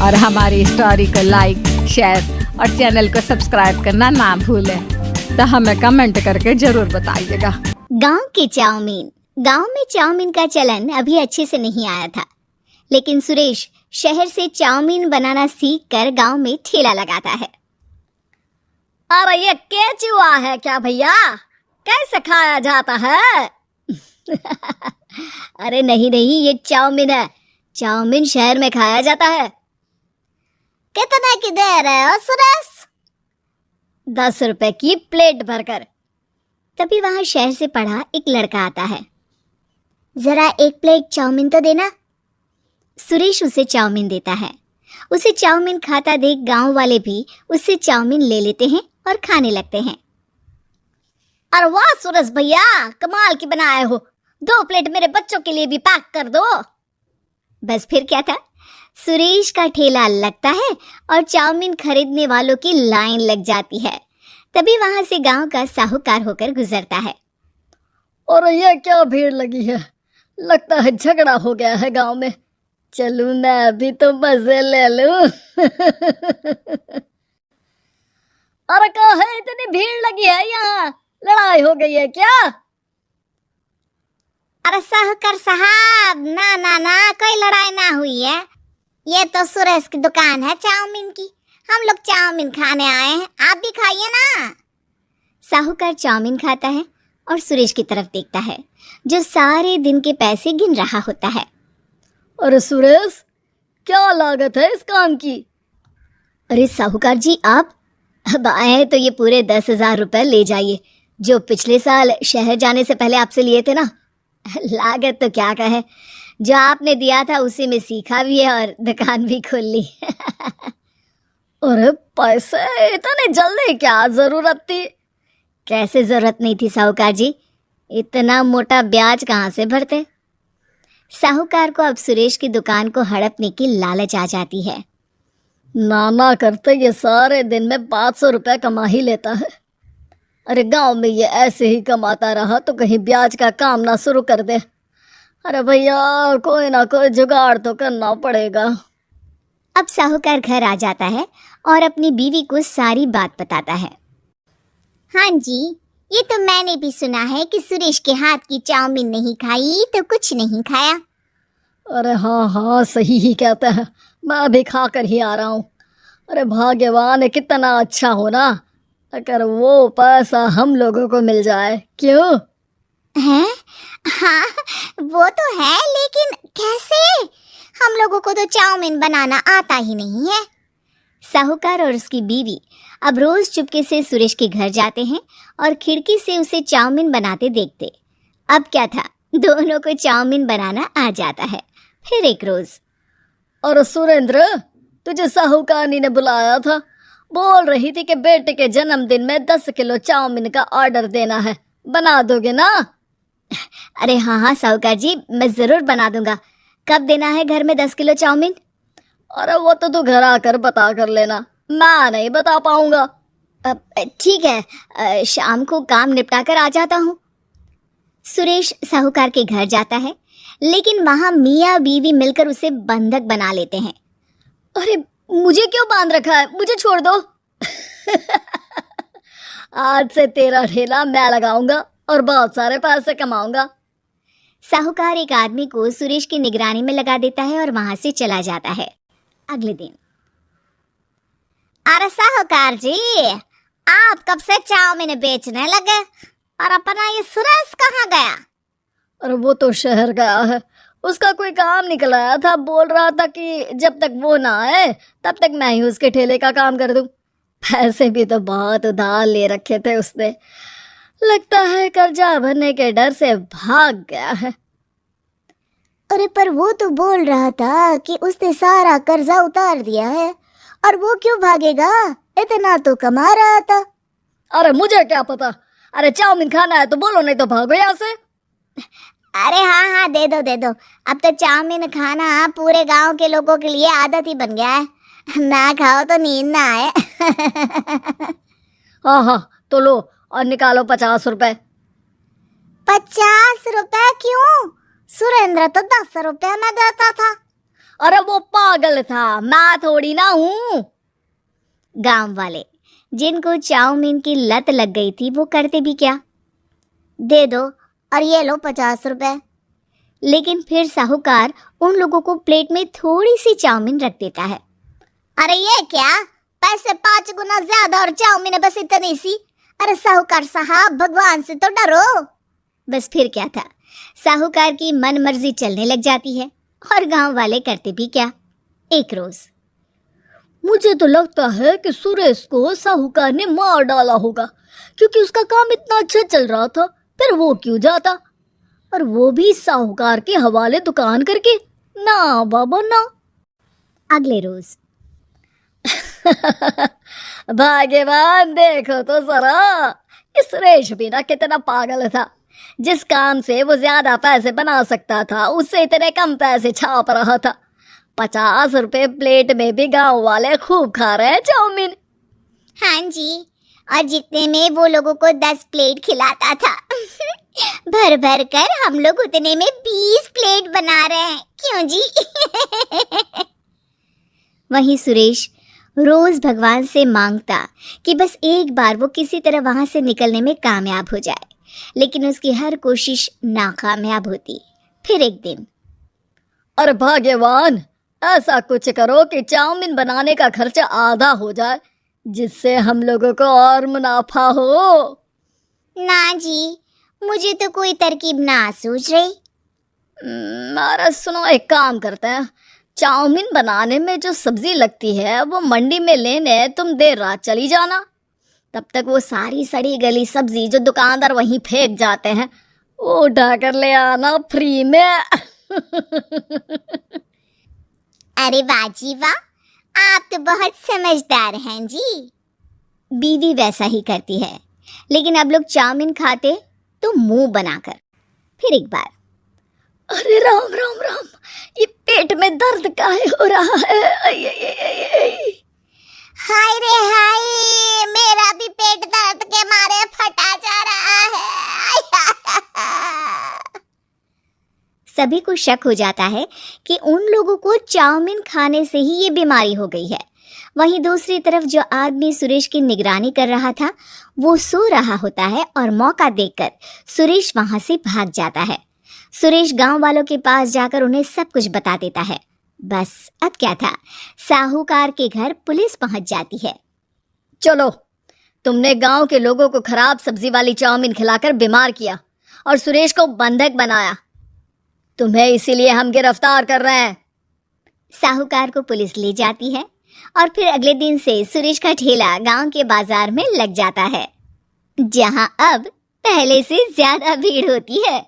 और हमारी स्टोरी को लाइक, शेयर और चैनल को सब्सक्राइब करना ना भूलें। तो हमें कमेंट करके जरूर बताइएगा। गांव की चाउमीन। गांव में चाउमीन का चलन अभी अच्छे से नहीं आया था, लेकिन सुरेश शहर से चाउमीन बनाना सीख कर गाँव में ठेला लगाता है। अरे ये केचुआ है क्या भैया? कैसे खाया जाता है? अरे नहीं, ये चाउमीन है। चाउमीन शहर में खाया जाता है। कितने की दे रहे हो सुरेश? 10 रुपए की प्लेट भरकर। तभी वहां शहर से पढ़ा एक लड़का आता है। जरा एक प्लेट चाउमीन तो देना। सुरेश उसे चाउमीन देता है। उसे चाउमीन खाता देख गांव वाले भी उससे चाउमीन ले लेते हैं और खाने लगते हैं। अरे वाह सुरेश भैया, कमाल की बनाए हो। 2 प्लेट मेरे बच्चों के लिए भी पैक कर दो। बस फिर क्या था, सुरेश का ठेला लगता है और चाउमीन खरीदने वालों की लाइन लग जाती है। तभी वहां से गांव का साहूकार होकर गुजरता है। और ये क्या भीड़ लगी है? लगता है झगड़ा हो गया है गांव में। चलूं मैं अभी तो मजे ले लूं। अरे कहाँ है, इतनी भीड़ लगी है यहाँ? लड़ाई हो गई है क्या? अरे साहूकार साहब, ना कोई लड़ाई ना हुई है। ये तो सुरेश की दुकान है चाउमीन की। हम लोग चाउमीन खाने आए हैं, आप भी खाइए ना। साहूकार चाउमीन खाता है और सुरेश की तरफ देखता है, जो सारे दिन के पैसे गिन रहा होता है। अरे सुरेश, क्या लागत है इस काम की? अरे साहूकार जी, आप अब आए हैं तो ये पूरे 10,000 रुपए ले जाइए, जो पिछले साल शहर जाने से पहले आपसे लिए थे ना। लागत तो क्या कहे, जो आपने दिया था उसी में सीखा भी है और दुकान भी खोल ली। अरे पैसे इतने जल्दी क्या जरूरत थी? कैसे जरूरत नहीं थी साहूकार जी, इतना मोटा ब्याज कहाँ से भरते। साहूकार को अब सुरेश की दुकान को हड़पने की लालच आ जाती है। नाना करते ये सारे दिन में 500 रुपये कमा ही लेता है। अरे गांव में ये ऐसे ही कमाता रहा तो कहीं ब्याज का काम ना शुरू कर दे। अरे भैया, कोई ना कोई जुगाड़ तो करना पड़ेगा। अब साहूकार घर आ जाता है और अपनी बीवी को सारी बात बताता है। हाँ जी, ये तो मैंने भी सुना है कि सुरेश के हाथ की चाउमीन नहीं खाई तो कुछ नहीं खाया। अरे हाँ, सही ही कहते हैं। मैं अभी खा कर ही आ रहा हूँ। अरे भाग्यवान है, कितना अच्छा हो ना अगर वो पैसा हम लोगों को मिल जाए। क्यों हैं? हाँ, वो तो है, लेकिन कैसे? हम लोगों को तो चाउमीन बनाना आता ही नहीं है। साहूकार और उसकी बीवी अब रोज चुपके से सुरेश के घर जाते हैं और खिड़की से उसे चाउमीन बनाते देखते। अब क्या था, दोनों को चाउमीन बनाना आ जाता है। फिर एक रोज, और सुरेंद्र, तुझे साहूकारनी ने बुलाया था। बोल रही थी कि बेटे के जन्मदिन में 10 किलो चाउमीन का ऑर्डर देना है, बना दोगे ना? अरे हाँ साहूकार जी, मैं जरूर बना दूंगा। कब देना है घर में 10 किलो चाउमीन? अरे वो तो तू घर आकर बता कर लेना, मैं नहीं बता पाऊंगा। ठीक है, शाम को काम निपटा कर आ जाता हूँ। सुरेश साहूकार के घर जाता है, लेकिन वहां मियाँ बीवी मिलकर उसे बंधक बना लेते हैं। अरे मुझे क्यों बांध रखा है? मुझे छोड़ दो। आज से तेरा ठेला मैं लगाऊंगा और बहुत सारे पैसे कमाऊंगा। साहूकार एक आदमी को सुरेश की निगरानी में लगा देता है और वहां से चला जाता है। अगले दिन, अरे साहूकार जी, आप कब से चाउमीन बेचने लगे और अपना ये सुरेश कहाँ गया? अरे वो तो शहर गया है, उसका कोई काम निकल आया था। बोल रहा था कि जब तक वो ना आए तब तक मैं ही उसके ठेले का काम कर दूं। पैसे भी तो बहुत उधार ले रखे थे उसने। लगता है कर्जा भरने के डर से भाग गया है। अरे पर वो तो बोल रहा था कि उसने सारा कर्जा उतार दिया है, और वो क्यों भागेगा? इतना तो कमा रहा था। अरे मुझे क्या पता। अरे चाउमीन खाना है तो बोलो, नहीं तो भागो यहाँ से। अरे हाँ, दे दो। अब तो चाउमीन खाना पूरे गांव के लोगों के लिए आदत ही बन गया है। ना खाओ तो नींद ना आए। हाँ, तो लो और निकालो 50 रुपए। 50 रुपए क्यों? सुरेंद्र तो 10 रुपए में देता था। अरे वो पागल था, मैं थोड़ी ना हूँ। गांव वाले जिनको चाउमीन की लत लग गई थी वो करते भी क्या, दे दो और ये लो 50 रुपए। लेकिन फिर साहूकार उन लोगों को प्लेट में थोड़ी सी चाउमीन रख देता है। अरे ये क्या, पैसे 5 गुना ज्यादा और चाउमीन है बस इतनी सी। अरे साहूकार साहब, भगवान से तो डरो। बस फिर क्या था, साहूकार की मन मर्जी चलने लग जाती है और गांव वाले करते भी क्या। एक रोज मुझे तो लगता है कि सुरेश को साहूकार ने मार डाला होगा, क्योंकि उसका काम इतना अच्छा चल रहा था, फिर वो क्यों जाता, और वो भी साहूकार के हवाले दुकान करके। ना बाबा ना। अगले रोज भाग्यवान, देखो तो जरा, इस सुरेश भी ना कितना पागल था। जिस काम से वो ज्यादा पैसे बना सकता था उससे इतने कम पैसे छाप रहा था। 50 रुपए प्लेट में भी गांव वाले खूब खा रहे हैं चाउमीन। हाँ जी, और जितने में वो लोगों को 10 प्लेट खिलाता था भर भर कर हम लोग उतने में 20 प्लेट बना रहे हैं, क्यों जी? वहीं सुरेश रोज भगवान से मांगता कि बस एक बार वो किसी तरह वहां से निकलने में कामयाब हो जाए, लेकिन उसकी हर कोशिश नाकामयाब होती। फिर एक दिन, अरे भाग्यवान, ऐसा कुछ करो कि चाउमीन बनाने का खर्चा आधा हो जाए, जिससे हम लोगों को और मुनाफा हो। ना जी, मुझे तो कोई तरकीब ना सूझ रही। अरे सुनो, एक काम करते हैं, चाउमीन बनाने में जो सब्जी लगती है वो मंडी में लेने तुम देर रात चली जाना। तब तक वो सारी सड़ी गली सब्जी जो दुकानदार वहीं फेंक जाते हैं वो उठा कर ले आना फ्री में। अरे वाह जी वाह, आप तो बहुत समझदार हैं जी। बीवी वैसा ही करती है, लेकिन अब लोग चाउमीन खाते तो मुंह बनाकर। फिर एक बार, अरे राम राम राम, ये पेट में दर्द काहे हो रहा है? आई, आई, आई, आई। हाय रे हाय, मेरा भी पेट दर्द के मारे फटा जा रहा है। सभी को शक हो जाता है कि उन लोगों को चाउमीन खाने से ही ये बीमारी हो गई है। वहीं दूसरी तरफ जो आदमी सुरेश की निगरानी कर रहा था वो सो रहा होता है और मौका देखकर सुरेश वहां से भाग जाता है। सुरेश गांव वालों के पास जाकर उन्हें सब कुछ बता देता है। बस अब क्या था, साहूकार के घर पुलिस पहुंच जाती है। चलो, तुमने गांव के लोगों को खराब सब्जी वाली चाउमीन खिलाकर बीमार किया और सुरेश को बंधक बनाया। तुम्हें इसीलिए हम गिरफ्तार कर रहे हैं। साहूकार को पुलिस ले जाती है और फिर अगले दिन से सुरेश का ठेला गांव के बाजार में लग जाता है, जहां अब पहले से ज्यादा भीड़ होती है।